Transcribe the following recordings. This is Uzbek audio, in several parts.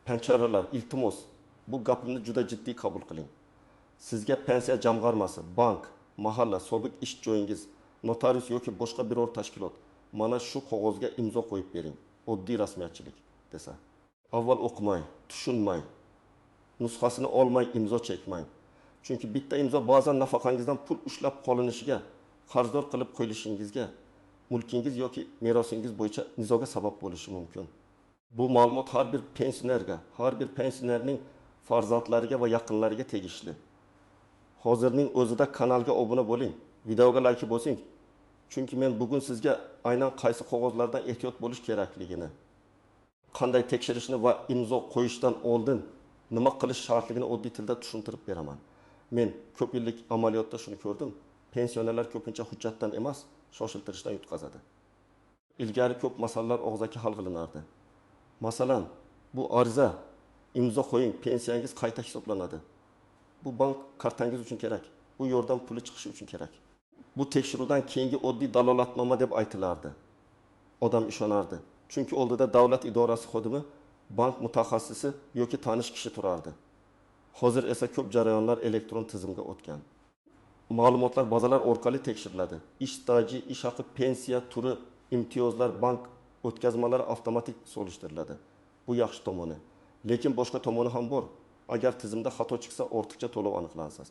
Pancharalar, iltimos, bu gapimni juda jiddiy qabul qiling. Sizga pensiya jamg'armasi, bank, mahalla, sobiq ish joyingiz, notarius yoki boshqa biror tashkilot mana shu qog'ozga imzo qo'yib bering. Oddiy rasmiyatchilik desa. Avval o'qimang, tushunmang, nusxasini olmay imzo chekmang. Chunki bitta imzo ba'zan nafaqangizdan pul ushlab qolinishiga, qarzdor qilib qo'yilishingizga, mulkingiz yoki merosingiz bo'yicha nizoga sabab bo'lishi mumkin. Bu ma'lumot har bir pensionerga, har bir pensionerning farzandlariga va yaqinlariga tegishli. Hozirning o'zida kanalga obuna bo'ling, videoga like bosing. Chunki men bugun sizga aynan qaysi qog'ozlardan ehtiyot bo'lish kerakligini, qanday tekshirishni va imzo qo'yishdan oldin nima qilish shartligini oddiy tilda tushuntirib beraman. Men ko'p yillik amaliyotda shuni ko'rdim. Pensionerlar ko'pincha hujjatdan emas, shoshiltirishdan yutqazadi. Ilgari ko'p masalalar og'zaki hal qilinardi. Masalan, bu ariza, imzo qo'ying, pensiyangiz qayta hisoblanadi. Bu bank kartangiz uchun kerak. Bu yordam puli chiqishi uchun kerak. Bu tekshiruvdan keyingi oddiy dalolatnoma deb aytilardi. Odam ishonardi. Chunki oldida davlat idorasi xodimi, bank mutaxassisi yoki tanish kishi turardi. Hozir esa ko'p jarayonlar elektron tizimga o'tgan. Ma'lumotlar bazalar orqali tekshiriladi. Ish staji, ish haqi, pensiya turi, imtiyozlar, bank o'tkazmalari avtomatik solishtiriladi. Bu yaxshi tomoni. Lekin boshqa tomoni ham bor. Agar tizimda xato chiqsa, ortiqcha to'lov aniqlansa,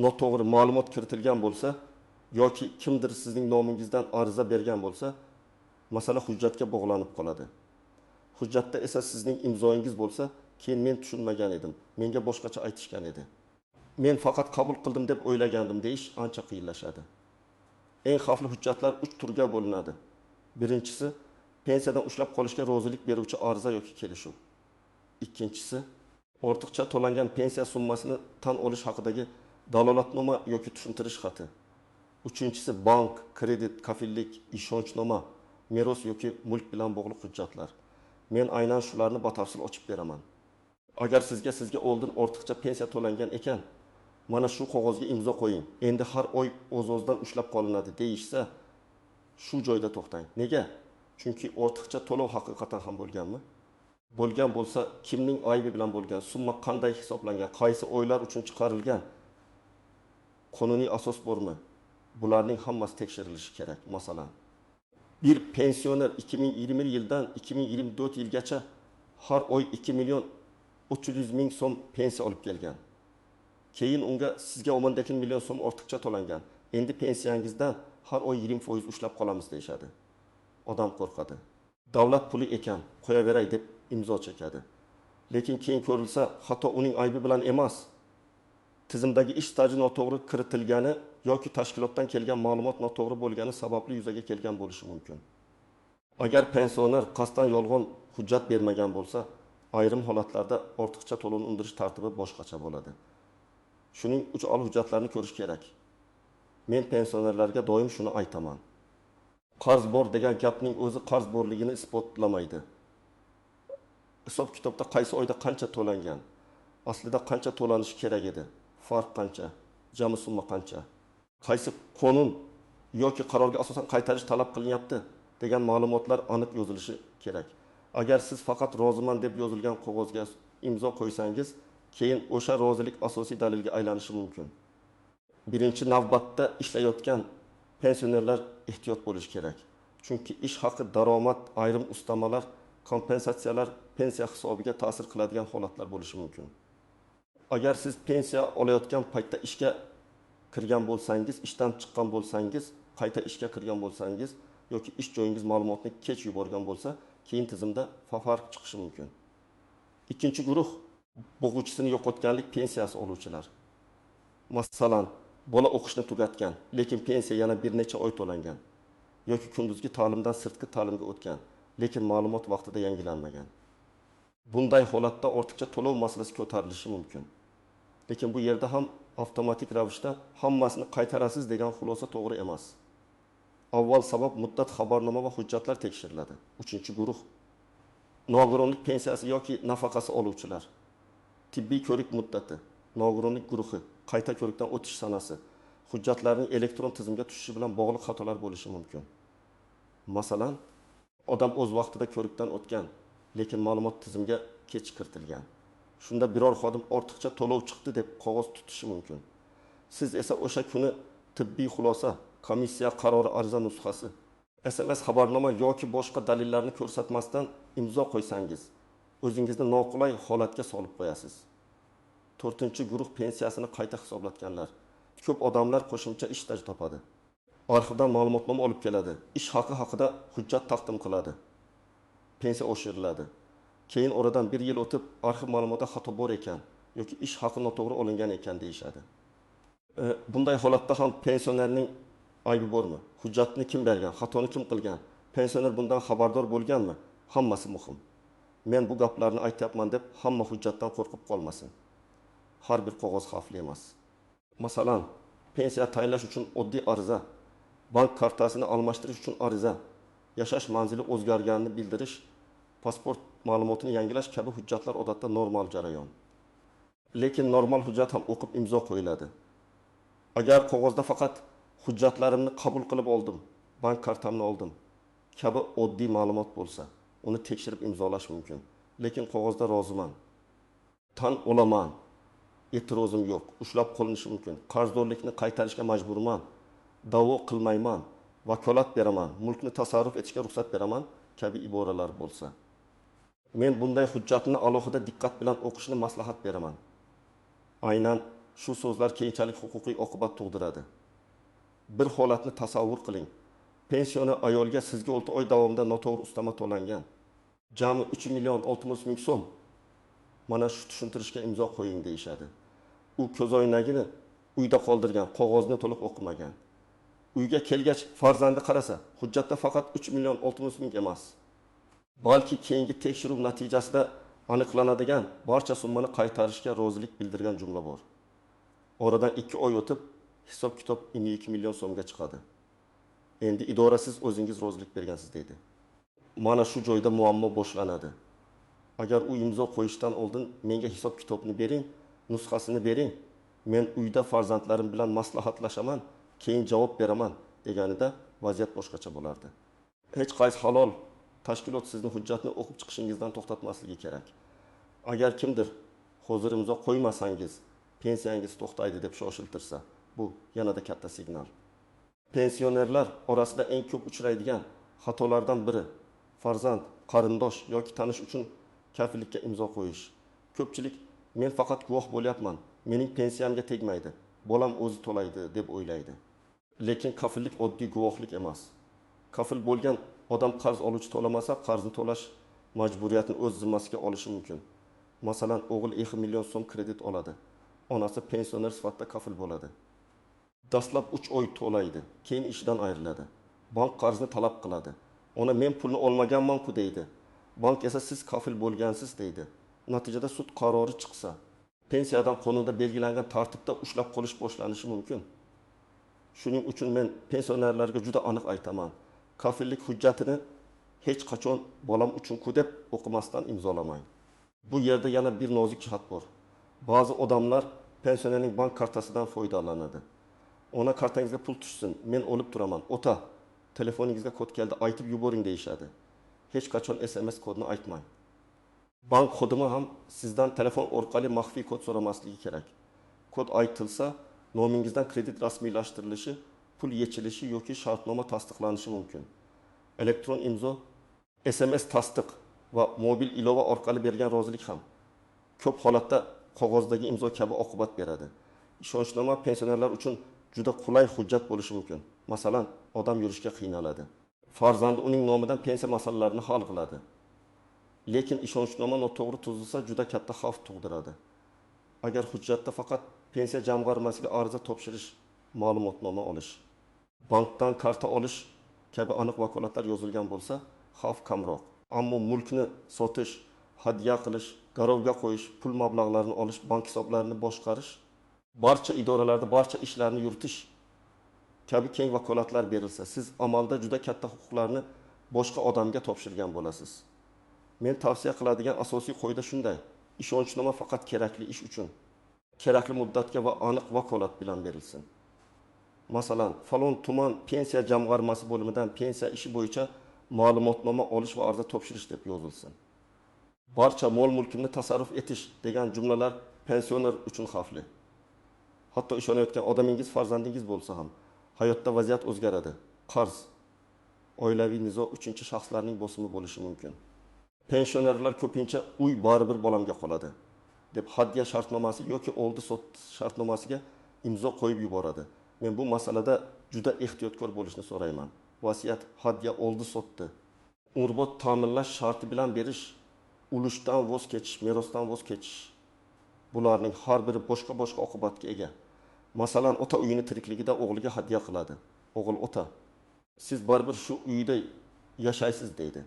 noto'g'ri ma'lumot kiritilgan bo'lsa yoki kimdir sizning nomingizdan ariza bergan bo'lsa, masala hujjatga bog'lanib qoladi. Hujjatda esa sizning imzoingiz bo'lsa, keyin men tushunmagan edim, menga boshqacha aytishgan edi, men faqat qabul qildim deb o'ylagandim deyish ancha qiyinlashadi. Eng xavfli hujjatlar 3 turga bo'linadi. Birinchisi, pensiyadan ushlab qolishga rozilik beruvchi ariza yoki kelishuv. Ikkinchisi, ortiqcha to'langan pensiya summasini tan olish haqidagi dalolatnoma yoki tushuntirish xati. Uchinchisi, bank, kredit, kafillik, ishonchnoma, meros yoki mulk bilan bog'liq hujjatlar. Men aynan shularni batafsil ochib beraman. Agar sizga oldin ortiqcha pensiya to'langan ekan, mana shu qog'ozga imzo qo'ying. Endi har oy o'z-o'zidan ushlab qolinadi deyishsa, shu joyda to'xtang. Nega? Chunki ortiqcha to'lov haqiqatan ham bo'lganmi? Bo'lgan bo'lsa, kimning aybi bilan bo'lgan, summa qanday hisoblangan, qaysi oylar uchun chiqarilgan, qonuniy asos bormi? Bularning hammasi tekshirilishi kerak. Masalan, bir pensioner 2020 yildan 2024 yilgacha har oy 2 million 300 ming so'm pensiya olib kelgan. Keyin unga sizga 12 million so'm ortiqcha to'langan. Endi pensiyangizdan har oy 20% ushlab qolamiz deyshadi. Odam qo'rqadi. Davlat puli ekan, qo'yaveray deb imzo chekadi. Lekin keyin ko'rilsa, xato uning aybi bilan emas, tizimdagi ish staji noto'g'ri kiritilgani yoki tashkilotdan kelgan ma'lumot noto'g'ri bo'lgani sababli yuzaga kelgan bo'lishi mumkin. Agar pensioner qasddan yolg'on hujjat bermagan bo'lsa, ayrim holatlarda ortiqcha to'lovni undirish tartibi boshqacha bo'ladi. Shuning uchun hujjatlarni ko'rish kerak. Men pensionerlarga doim shuni aytaman. Qarz bor degan gapning o'zi qarz borligini isbotlamaydi. Hisob kitobda qaysi oyda qancha to'langan, aslida qancha to'lanishi kerak edi, farq qancha, jami summa qancha, qaysi qonun yoki qarorga asosan qaytarish talab qilinyapti degan ma'lumotlar aniq yozilishi kerak. Agar siz faqat roziman deb yozilgan qog'ozga imzo qo'ysangiz, keyin o'sha rozilik asosiy dalilga aylanishi mumkin. Birinchi navbatda ishlayotgan pensionerlar ehtiyot bo'lish kerak. Chunki ish haqi, daromad, ayrim ustamalar, kompensatsiyalar pensiya hisobiga ta'sir qiladigan holatlar bo'lishi mumkin. Agar siz pensiya olayotgan paytda ishga kirgan bo'lsangiz, ishdan chiqqan bo'lsangiz, qayta ishga kirgan bo'lsangiz yoki ish joyingiz ma'lumotni kech yuborgan bo'lsa, keyin tizimda farq chiqishi mumkin. Ikkinchi guruh bo'g'uvchisini yo'qotganlik pensiyasi oluvchilar. Masalan, bola o'qishni tugatgan, lekin pensiya yana bir necha oy to'langan yoki kunduzgi ta'limdan sirtqi ta'limga o'tgan, lekin ma'lumot vaqtida yangilanmagan. Bunday holatda ortiqcha to'lov masalasi ko'tarilishi mumkin. Lekin bu yerda ham avtomatik ravishda hammasini qaytarasiz degan xulosa to'g'ri emas. Avval sabab, muddat, xabarnoma va hujjatlar tekshiriladi. Uchinchi guruh nogironlik pensiyasi yoki nafaqasi oluvchilar. Tibbiy ko'rik muddati, nogironlik guruhi, qayta ko'rikdan o'tish sanasi, hujjatlarning elektron tizimga tushishi bilan bog'liq xatolar bo'lishi mumkin. Masalan, odam o'z vaqtida ko'rikdan o'tgan, lekin ma'lumot tizimga kech kiritilgan. Shunda biror xodim ortiqcha to'lov chiqdi deb qog'oz tutishi mumkin. Siz esa o'sha kuni tibbiy xulosa, komissiya qarori ariza nusxasi, SMS xabarnoma yoki boshqa dalillarni ko'rsatmasdan imzo qo'ysangiz, o'zingizni noqulay holatga solib qo'yasiz. 4-guruh pensiyasini qayta hisoblatganlar. Ko'p odamlar qo'shimcha ish staj topadi. Arxivdan ma'lumotnoma olib keladi. Ish haqi haqida hujjat taqdim qiladi. Pensiya oshiriladi. Keyin oradan 1 yil o'tib, arxiv ma'lumotida xato bor ekan yoki ish haqi noto'g'ri olingan ekan deyishadi. Bunday holatda ham pensionerning aybi bormi? Hujjatni kim bergan? Xatoni kim qilgan? Pensioner bundan xabardor bo'lganmi? Hammasi muhim. Men bu gaplarni aytyapman deb hamma hujjatdan qo'rqib qolmasin. Har bir qog'oz xavfli emas. Masalan, pensiya tayinlash uchun oddiy ariza, bank kartasini almashtirish uchun ariza, yashash manzili o'zgarganini bildirish, pasport ma'lumotini yangilash kabi hujjatlar odatda normal jarayon. Lekin normal hujjat ham o'qib imzo qo'yiladi. Agar qog'ozda faqat hujjatlarimni qabul qilib oldim, bank kartamni oldim kabi oddiy ma'lumot bo'lsa, uni tekshirib imzolash mumkin. Lekin qog'ozda roziman, tan olaman, e'tirozim yo'q, ushlab qolinishi mumkin, qarzdorlikni qaytarishga majburman, da'vo qilmayman, vakolat beraman, mulkni tasarruf etishga ruxsat beraman kabi iboralar bo'lsa, men bunday hujjatni alohida diqqat bilan o'qishni maslahat beraman. Aynan shu so'zlar keyinchalik huquqiy oqibat tug'diradi. Bir holatni tasavvur qiling. Pensioni ayolga sizga 6 oy davomida noto'g'ri ustama to'langan. Jami 3 million 600 ming so'm. Mana shu tushuntirishga imzo qo'ying deyishadi. U ko'zoynagini uyda qoldirgan, qog'ozni to'liq o'qimagan. Uyga kelgach farzandi qarasa, hujjatda faqat 3 million 600 ming emas. Balki keyingi tekshiruv natijasida aniqlanadigan barcha summani qaytarishga rozilik bildirgan jumla bor. Oradan 2 oy o'tib, hisob-kitob 2 million so'mga chiqadi. Endi idora siz o'zingiz rozilik bergansiz deydi. Mana shu joyda muammo boshlanadi. Agar u imzo qo'yishdan oldin menga hisob-kitobni bering, nusxasini bering, men uyda farzandlarim bilan maslahatlashaman, keyin javob beraman deganida vaziyat boshqacha bo'lardi. Hech qaysi halol tashkilot sizni hujjatni o'qib chiqishingizdan to'xtatmasligi kerak. Agar kimdir hozir imzo qo'ymasangiz pensiyangiz to'xtaydi deb shoshiltirsa, bu yanada katta signal. Pensionerlar orasida eng ko'p uchraydigan xatolardan biri farzand, qarindosh yoki tanish uchun kafillikka imzo qo'yish. Ko'pchilik men faqat guvoh bo'lyapman, mening pensiyamga tegmaydi, bolam o'zi to'laydi deb o'ylaydi. Lekin kafillik oddiy guvohlik emas. Kafil bo'lgan odam qarz oluvchi to'lamasa, qarzni to'lash majburiyatini o'z zimmasiga olishi mumkin. Masalan, o'g'il 2 million so'm kredit oladi. Onasi pensioner sifatida kafil bo'ladi. Dastlab 3 oy to'laydi, keyin ishdan ayriladi. Bank qarzni talab qiladi. Ona men pulni olmaganman-ku deydi. Bank esa siz kafil bo'lgansiz deydi. Natijada sud qarori chiqsa, pensiyadan qonunda belgilangan tartibda ushlab qolish boshlanishi mumkin. Shuning uchun men pensionerlarga juda aniq aytaman. Kafillik hujjatini hech qachon bolam uchun-ku deb o'qimasdan imzolamang. Bu yerda yana bir nozik jihat bor. Ba'zi odamlar pensionerning bank kartasidan foydalanadi. Ona kartangizga pul tushsin, men o'lib turaman. Ota, telefoningizga kod keldi, aytib yuboring deyishadi. Hech qachon SMS kodni aytmang. Bank xodimi ham sizdan telefon orqali maxfiy kod so'ramasligi kerak. Kod aytilsa, nomingizdan kredit rasmiylashtirilishi, pul yechilishi yoki shartnoma tasdiqlanishi mumkin. Elektron imzo, SMS tasdiq va mobil ilova orqali bergan rozilik ham ko'p holatda qog'ozdagi imzo kabi oqibat beradi. Ishonchnoma pensionerlar uchun juda qulay hujjat bo'lishi mumkin. Masalan, odam yurishga qiynaladi. Farzandi uning nomidan pensiya masalalarini hal qiladi. Lekin ishonchnoma noto'g'ri tuzilsa juda katta xavf tug'diradi. Agar hujjatda faqat pensiya jamg'armasiga ariza topshirish, ma'lumotnoma olish, bankdan karta olish kabi aniq vakolatlar yozilgan bo'lsa, xavf kamroq. Ammo mulkni sotish, hadya qilish, garovga qo'yish, pul mablag'larini olish, bank hisoblarini boshqarish, barcha idoralarda barcha ishlarni yuritish kabi keng vakolatlar berilsa, siz amalda juda katta huquqlarni boshqa odamga topshirgan bo'lasiz. Men tavsiya qiladigan asosiy qoida shunday: ishonchnoma faqat kerakli ish uchun, kerakli muddatga va aniq vakolat bilan berilsin. Masalan, falon tuman pensiya jamg'armasi bo'limidan pensiya ishi bo'yicha ma'lumotnoma olish va ariza topshirish deb yozilsin. barcha mol mulkimni tasarruf etish degan jumlalar pensioner uchun xavfli. Hatto ishonayotgan odamingiz, farzandingiz bo'lsa ham hayotda vaziyat o'zgaradi. Qarz, oilaviy nizo uchinchi shaxslarning bosimi bo'lishi mumkin. Pensionerlar ko'pincha uy baribir bolamga qoladi deb hadya shartnomasi yoki oldi sot shartnomasiga imzo qo'yib yuboradi. Men bu masalada juda ehtiyotkor bo'lishni so'rayman. Vasiyat, hadya, oldi sotdi. Umrbod ta'minlash sharti bilan berish, ulushdan voz kechish, merosdan voz kechish. Bularning har biri boshqa oqibatga ega. Masalan, ota uyini tirikligida o'g'liga hadya qiladi. O'g'il, ota, siz baribir shu uyda yashaysiz deydi.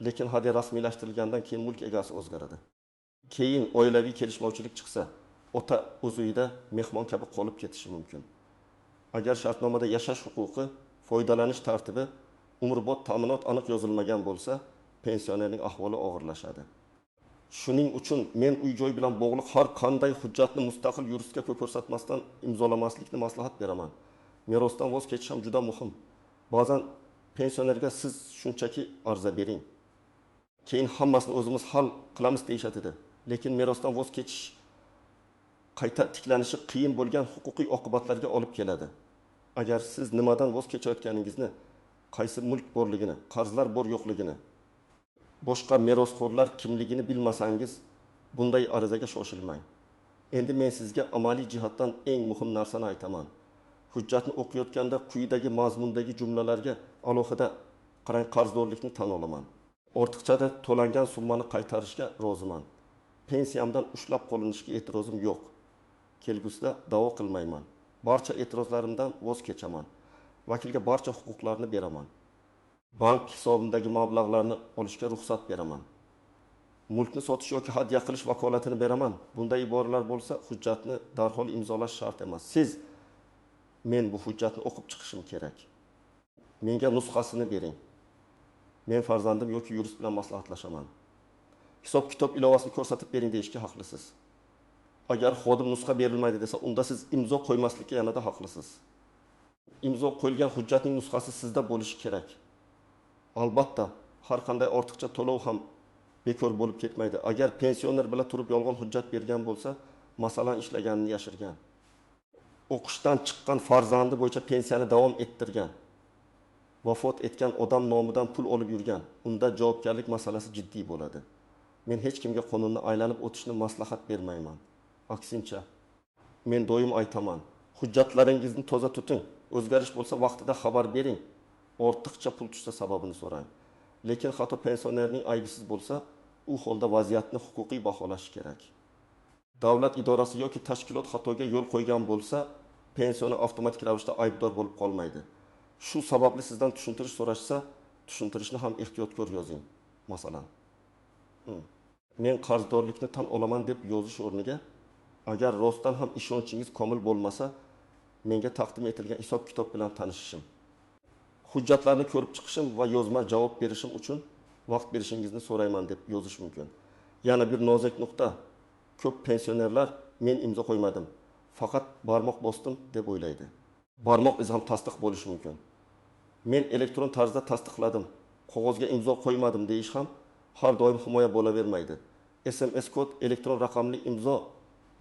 Lekin hadya rasmiylashtirilgandan keyin mulk egasi o'zgaradi. Keyin oilaviy kelishmovchilik chiqsa, ota o'z uyida mehmon kabi qolib ketishi mumkin. Agar shartnomada yashash huquqi, foydalanish tartibi, umrbod ta'minot aniq yozilmagan bo'lsa, pensionerning ahvoli og'irlashadi. Shuning uchun men uy-joy bilan bog'liq har qanday hujjatni mustaqil yuristga ko'rsatmasdan imzolamaslikni maslahat beraman. Merosdan voz kechish ham juda muhim. Ba'zan pensionerga siz shunchaki arza bering, keyin hammasini o'zimiz hal qilamiz deyishadi. Lekin merosdan voz kechish qayta tiklanishi qiyin bo'lgan huquqiy oqibatlarga olib keladi. Agar siz nimadan voz kechayotganingizni, qaysi mulk borligini, qarzlar bor yo'qligini, boshqa merosxo'rlar kimligini bilmasangiz, bunday arizaga shoshilmang. Endi men sizga amaliy jihatdan eng muhim narsani aytaman. Hujjatni o'qiyotganda quyidagi mazmundagi jumlalarga alohida qarang, qarzdorlikni tan olaman. Ortiqchada to'langan summani qaytarishga roziman. Pensiyamdan ushlab qolinishiga e'tirozim yo'q. Kelgusida da'vo qilmayman. Barcha e'tirozlarimdan voz kechaman. Vakilga barcha huquqlarni beraman. Bank hisobimdagi mablag'larni olishga ruxsat beraman. Mulkni sotish yoki hadya qilish vakolatini beraman. Bunday iboralar bo'lsa, hujjatni darhol imzolash shart emas. Siz, men bu hujjatni o'qib chiqishim kerak. Menga nusxasini bering. Men farzandim yoki yurist bilan maslahatlashaman. Hisob kitob ilovasini ko'rsatib bering deyishga haqlisiz. Agar xodim nusxa berilmaydi desa, unda siz imzo qo'ymaslikka yanada haqlisiz. Imzo qo'yilgan hujjatning nusxasi sizda bo'lishi kerak. Albatta, har qanday ortiqcha to'lov ham bekor bo'lib ketmaydi. Agar pensioner bilan turib yolg'on hujjat bergan bo'lsa, masalan ishlaganini yashirgan, o'qishdan chiqqan farzandi bo'yicha pensiyani davom ettirgan, vafot etgan odam nomidan pul olib yurgan, unda javobgarlik masalasi jiddiy bo'ladi. Men hech kimga qonunni aylanib o'tishni maslahat bermayman. Aksincha, men doim aytaman, hujjatlaringizni toza tuting. O'zgarish bo'lsa vaqtida xabar bering. Ortiqcha pul tushsa sababini so'rang. Lekin hatto pensionerning aybisiz bo'lsa, u holda vaziyatni huquqiy baholash kerak. Davlat idorasi yoki tashkilot xatoga yo'l qo'ygan bo'lsa, pensioner avtomatik ravishda aybdor bo'lib qolmaydi. Shu sababli sizdan tushuntirish so'rashsa, tushuntirishni ham ehtiyotkor yozing. Masalan, men qarzdorlikni tan olaman deb yozish o'rniga, agar rostdan ham ishonchingiz komil bo'lmasa, menga taqdim etilgan hisob kitob bilan tanishishim, hujjatlarni ko'rib chiqishim va yozma javob berishim uchun vaqt berishingizni so'rayman deb yozish mumkin. Yana bir nozik nuqta. Ko'p pensionerlar men imzo qo'ymadim, faqat barmoq bosdim deb o'ylaydi. Barmoq izi ham tasdiq bo'lishi mumkin. Men elektron tarzda tasdiqladim, qog'ozga imzo qo'ymadim deyish ham har doim himoya bo'lavermaydi. SMS kod, elektron raqamli imzo,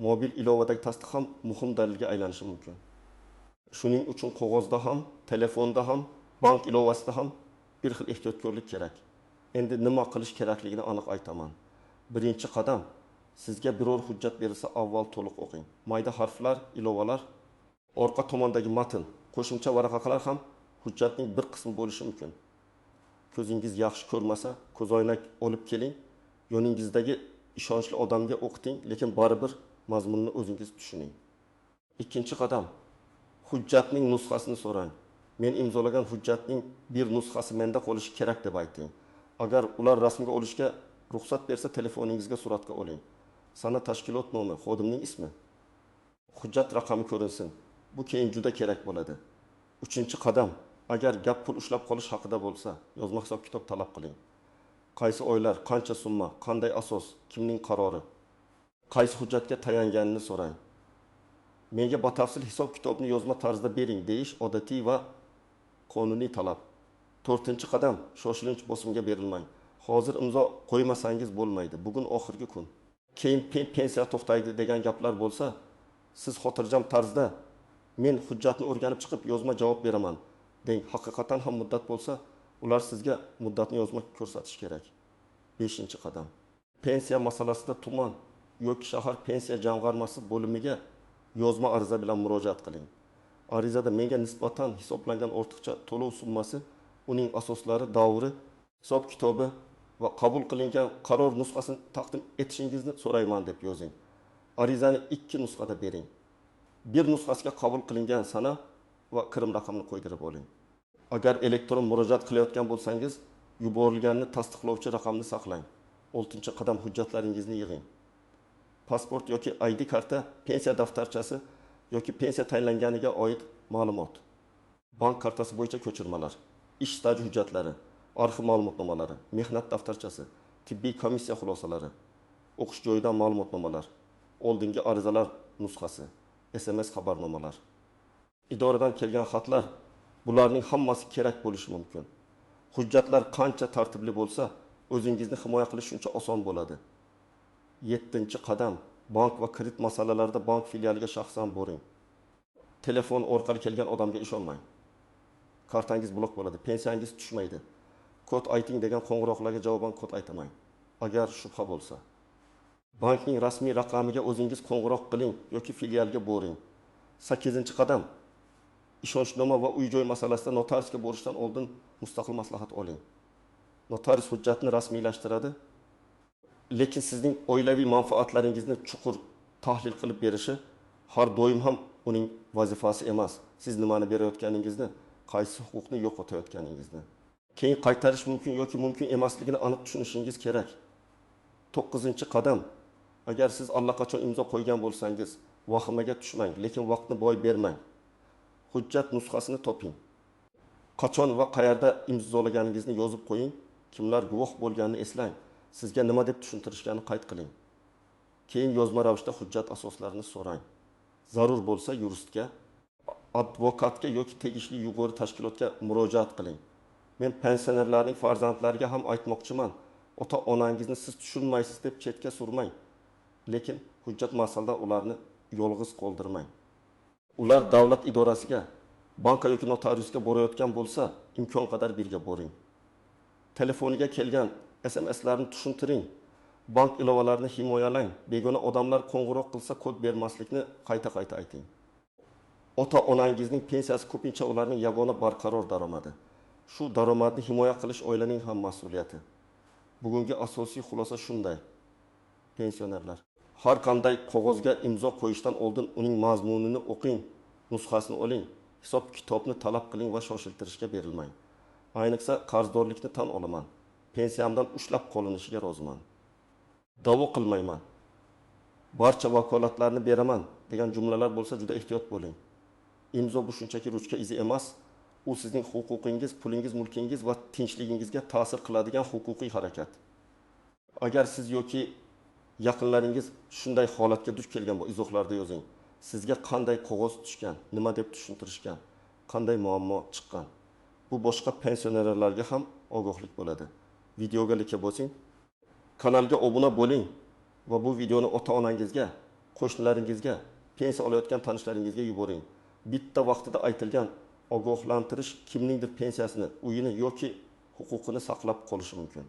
mobil ilovadagi tasdiq ham muhim dalilga aylanishi mumkin. Shuning uchun qog'ozda ham, telefonda ham, bank ilovasida ham bir xil ehtiyotkorlik kerak. Endi nima qilish kerakligini aniq aytaman. Birinchi qadam, sizga biror hujjat berilsa avval to'liq o'qing. Mayda harflar, ilovalar, orqa tomondagi matn, qo'shimcha varaqalar ham hujjatning bir qismi bo'lishi mumkin. Ko'zingiz yaxshi ko'rmasa, ko'zoynak olib keling, yoningizdagi ishonchli odamga o'qiting, lekin baribir mazmunni o'zingiz tushuning. Ikkinchi qadam, hujjatning nusxasini so'rang. Men imzolagan hujjatning bir nusxasi menda qolishi kerak deb ayting. Agar ular rasmga olishga ruxsat bersa, telefoningizga suratga oling. Sana tashkilot nomi, xodimning ismi, hujjat raqami ko'rinsin. Bu keyin juda kerak bo'ladi. Uchinchi qadam, agar gap pul ushlab qolish haqida bo'lsa, yozma hisob kitob talab qiling. Qaysi oylar, qancha summa, qanday asos, kimning qarori, qaysi hujjatga tayanganini so'rang. Menga batafsil hisob kitobni yozma tarzda bering deyish odatiy va qonuniy talab. To'rtinchi qadam, shoshilinch bosimga berilmang. Hozir imzo qo'ymasangiz bo'lmaydi. Bugun oxirgi kun. Keyin pensiya to'xtaydi degan gaplar bo'lsa, siz xotirjam tarzda men hujjatni o'rganib chiqib yozma javob beraman deng. Haqiqatan ham muddat bo'lsa, ular sizga muddatni yozma ko'rsatish kerak. 5-qadam. Pensiya masalasida tuman yoki shahar pensiya jamg'armasi bo'limiga yozma ariza bilan murojaat qiling. Arizada menga nisbatan hisoblangan ortiqcha to'lov summasi, uning asoslari, davri, hisob kitobi va qabul qilingan qaror nusxasini taqdim etishingizni so'rayman deb yozing. Arizani 2 nusxada bering. Bir nusxasiga qabul qilingan sana va kirim raqamini qo'ydirib oling. Agar elektron murojaat qilayotgan bo'lsangiz, yuborilganini tasdiqlovchi raqamni saqlang. 6-qadam hujjatlaringizni yig'ing. Pasport yoki ID karta, pensiya daftarchasi yoki pensiya tayinlanganiga oid ma'lumot. Bank kartasi bo'yicha ko'chirmalar, ish staji hujjatlari, arxiv ma'lumotnomalari, mehnat daftarchasi, tibbiy komissiya xulosalari, o'qish joyidan ma'lumotnomalar, oldingi arizalar nusxasi, SMS xabarnomalar. Idoradan kelgan xatlar, bularning hammasi kerak bo'lishi mumkin. Hujjatlar qancha tartibli bo'lsa, o'zingizni himoya qilish shuncha oson bo'ladi. 7-qadam. Bank va kredit masalalarida bank filialiga shaxsan boring. Telefon orqali kelgan odamga ishonmang. Kartangiz blok bo'ladi, pensiyangiz tushmaydi. Kod ayting degan qo'ng'iroqlarga javoban kod aytamang. Agar shubha bo'lsa, bankning rasmiy raqamiga o'zingiz qo'ng'iroq qiling yoki filialga boring. 8-qadam. Ishonchnoma va uy-joy masalasida notariusga borishdan oldin mustaqil maslahat oling. Notarius hujjatni rasmiylashtiradi, lekin sizning oilaviy manfaatlaringizni chuqur tahlil qilib berishi har doim ham uning vazifasi emas. Siz nimani berayotganingizni, qaysi huquqni yo'qotayotganingizni. Keyin qaytarish mumkin yoki mumkin emasligini aniq tushunishingiz kerak. 9-qadam. Agar siz allaqachon imzo qo'ygan bo'lsangiz, vahimaga tushmang, lekin vaqtni boy bermang. Hujjat nusxasini toping. Qachon va qayerda imzolaganingizni yozib qo'ying. Kimlar guvoh bo'lganini eslang. Sizga nima deb tushuntirishganini qayd qiling. Keyin yozma ravishda hujjat asoslarini so'rang. Zarur bo'lsa yuristga, advokatga yoki tegishli yuqori tashkilotga murojaat qiling. Men pensionerlarning farzandlariga ham aytmoqchiman. Ota-onangizni siz tushunmaysiz deb chetga surmang. Lekin hujjat masalada ularni yolg'iz qoldirmang. Ular davlat idorasiga, banka yoki notariusga borayotgan bo'lsa, imkon qadar birga boring. Telefoniga kelgan SMS'larni tushuntiring. Bank ilovalarini himoyalang. Begona odamlar qo'ng'iroq qilsa kod bermaslikni qayta-qayta ayting. Ota-onangizning pensiyasi ko'pincha ularning yagona barqaror daromadi. Shu daromadni himoya qilish oilaning ham mas'uliyati. Bugungi asosiy xulosa shunday. Pensionerlar, har qanday qog'ozga imzo qo'yishdan oldin uning mazmunini o'qing, nusxasini oling, hisob kitobni talab qiling va shoshiltirishga berilmang. Ayniqsa qarzdorlikni tan olaman. Pensiyamdan ushlab qolinishiga roziman. Da'vo qilmayman. Barcha vakolatlarni beraman degan jumlalar bo'lsa juda ehtiyot bo'ling. Imzo bu shunchaki ruchka izi emas, u sizning huquqingiz, pulingiz, mulkingiz va tinchligingizga ta'sir qiladigan huquqiy harakat. Agar siz yoki yaqinlaringiz shunday holatga duch kelgan bo'lsa, izohlarda yozing. Sizga qanday qog'oz tushgan, nima deb tushuntirishgan, qanday muammo chiqqan. Bu boshqa pensionerlarga ham ogohlik bo'ladi. Videoga like bosing, kanalga obuna bo'ling va bu videoni ota-onangizga, qo'shnilaringizga, pensiya olayotgan tanishlaringizga yuboring. Bitta vaqtida aytilgan ogohlantirish kimningdir pensiyasini, uyini yoki huquqini saqlab qolishi mumkin.